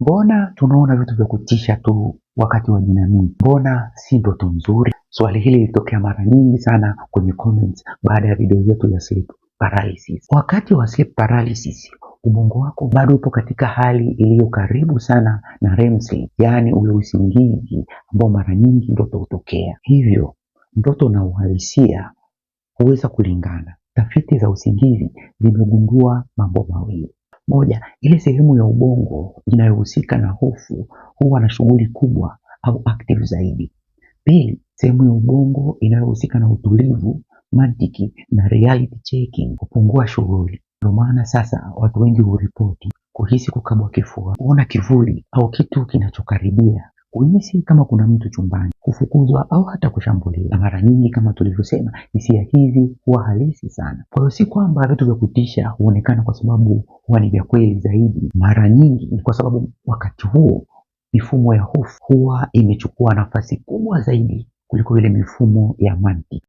Mbona tunaona vitu vya kutisha tu wakati wa jinamizi? Mbona si ndoto nzuri? Swali hili lilitokea mara nyingi sana kwenye comments baada ya video yetu ya sleep paralysis. Wakati wa sleep paralysis, ubongo wako bado upo katika hali iliyo karibu sana na REM sleep, yaani ule usingizi ambao mara nyingi ndoto hutokea. Hivyo ndoto na uhalisia huweza kulingana. Tafiti za usingizi zimegundua mambo mawili. Moja, ile sehemu ya ubongo inayohusika na hofu huwa na shughuli kubwa au active zaidi. Pili, sehemu ya ubongo inayohusika na utulivu, mantiki na reality checking hupungua shughuli. Ndio maana sasa watu wengi huripoti kuhisi kukabwa kifua, kuona kivuli au kitu kinachokaribia, kuhisi kama kuna mtu chumbani, kufukuzwa au hata kushambuliwa. Na mara nyingi kama tulivyosema, hisia hizi huwa halisi sana. Kwa hiyo si kwamba vitu vya kutisha huonekana kwa sababu huwa ni vya kweli zaidi. Mara nyingi ni kwa sababu wakati huo mifumo ya hofu huwa imechukua nafasi kubwa zaidi kuliko ile mifumo ya mantiki.